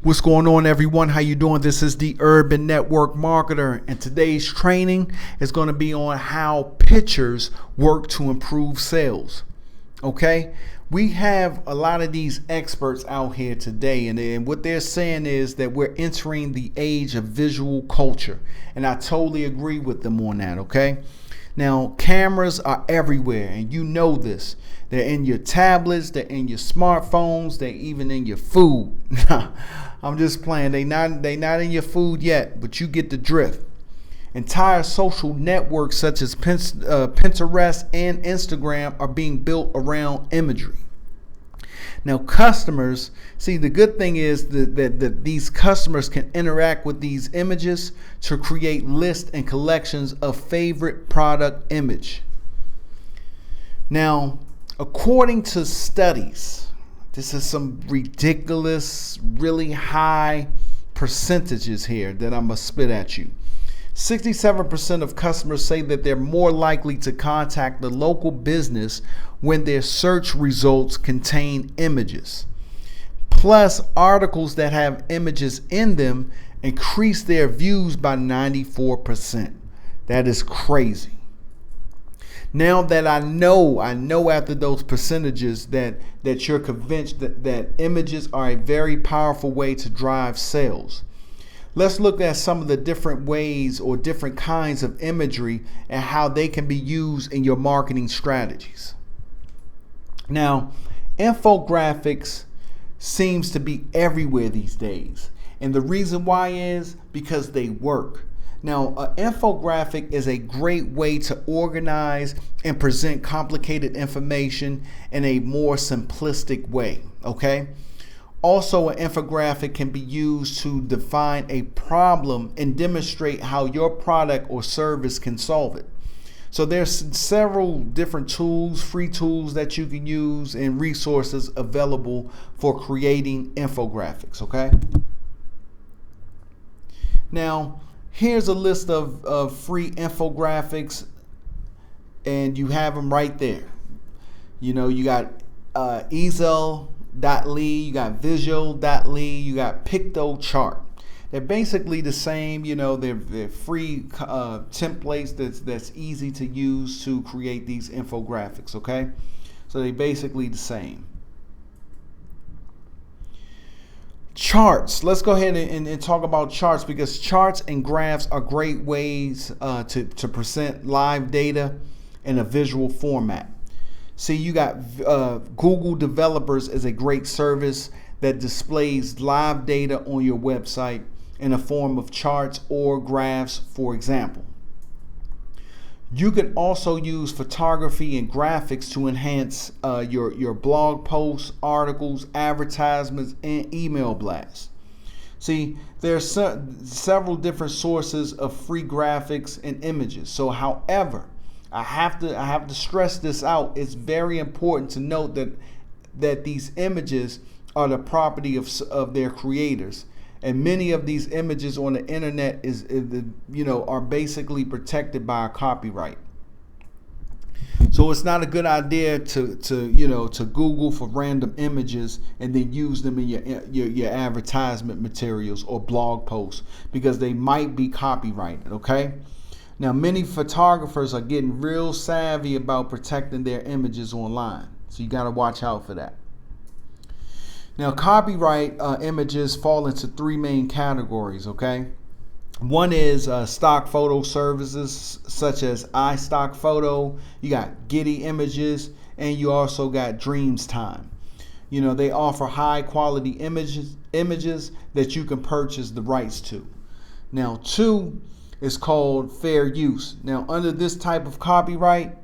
What's going on, everyone? How you doing? This is the Urban Network Marketer, and today's training is going to be on how pictures work to improve sales. Okay, we have a lot of these experts out here today, and what they're saying is that we're entering the age of visual culture, and I totally agree with them on that. Okay, now cameras are everywhere, and you know this. They're in your tablets, they're in your smartphones, they're even in your food. I'm just playing. They not in your food yet, but you get the drift. Entire social networks such as Pinterest and Instagram are being built around imagery. Now, customers, see, the good thing is that these customers can interact with these images to create lists and collections of favorite product image. Now, according to studies, this is some ridiculous, really high percentages here that I'm going to spit at you. 67% of customers say that they're more likely to contact the local business when their search results contain images. Plus, articles that have images in them increase their views by 94%. That is crazy. Now that I know after those percentages that you're convinced that images are a very powerful way to drive sales. Let's look at some of the different ways or different kinds of imagery and how they can be used in your marketing strategies. Now, infographics seems to be everywhere these days. And the reason why is because they work. Now, an infographic is a great way to organize and present complicated information in a more simplistic way, okay? Also, an infographic can be used to define a problem and demonstrate how your product or service can solve it. So there's several different tools, free tools that you can use and resources available for creating infographics, okay? Now, here's a list of free infographics, and you have them right there. You know, you got easel.ly, you got visual.ly, you got PictoChart. They're basically the same. You know, they're free templates that's easy to use to create these infographics, okay? So they're basically the same. Charts. Let's go ahead and talk about charts, because charts and graphs are great ways to present live data in a visual format. See, you got Google Developers is a great service that displays live data on your website in a form of charts or graphs, for example. You can also use photography and graphics to enhance your blog posts, articles, advertisements, and email blasts. See, there are several different sources of free graphics and images. So, however, I have to stress this out. It's very important to note that these images are the property of their creators. And many of these images on the internet are basically protected by a copyright. So it's not a good idea to Google for random images and then use them in your advertisement materials or blog posts, because they might be copyrighted, okay? Now, many photographers are getting real savvy about protecting their images online. So you got to watch out for that. Now, copyright images fall into three main categories, okay? One is stock photo services such as iStock Photo. You got Getty Images, and you also got Dreamstime. You know, they offer high quality images that you can purchase the rights to. Now, two is called fair use. Now, under this type of copyright,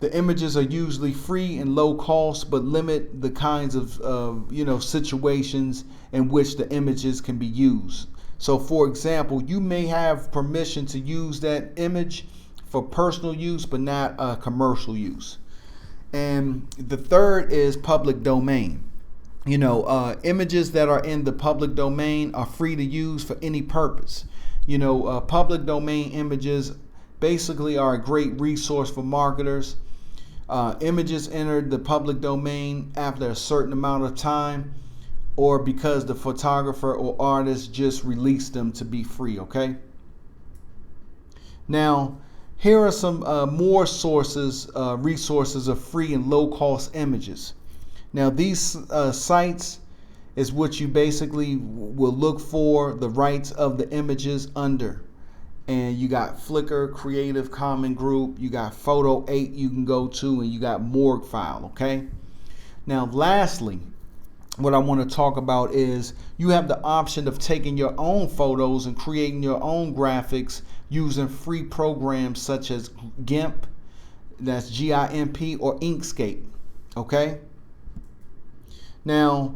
the images are usually free and low cost, but limit the kinds of situations in which the images can be used. So, for example, you may have permission to use that image for personal use, but not commercial use. And the third is public domain. You know, images that are in the public domain are free to use for any purpose. You know, public domain images basically are a great resource for marketers. Images enter the public domain after a certain amount of time or because the photographer or artist just released them to be free, okay? Now, here are some more resources of free and low-cost images. Now, these sites is what you basically will look for the rights of the images under. And you got Flickr, Creative Commons Group, you got Photo 8 you can go to, and you got Morguefile, okay? Now, lastly, what I want to talk about is you have the option of taking your own photos and creating your own graphics using free programs such as GIMP, that's GIMP, or Inkscape, okay? Now,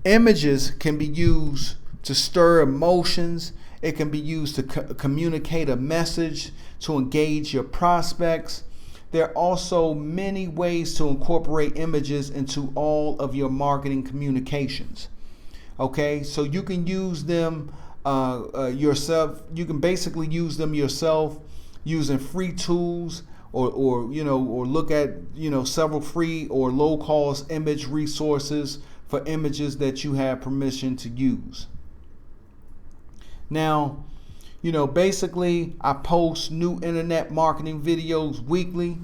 images can be used to stir emotions. It can be used to communicate a message, to engage your prospects. There are also many ways to incorporate images into all of your marketing communications. Okay, so you can use them yourself. You can basically use them yourself using free tools, or look at several free or low-cost image resources for images that you have permission to use. Now, basically I post new internet marketing videos weekly,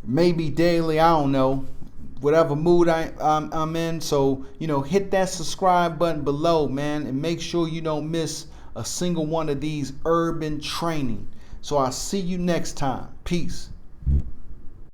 maybe daily, I don't know, whatever mood I'm in. So, hit that subscribe button below, man, and make sure you don't miss a single one of these urban training. So I'll see you next time. Peace.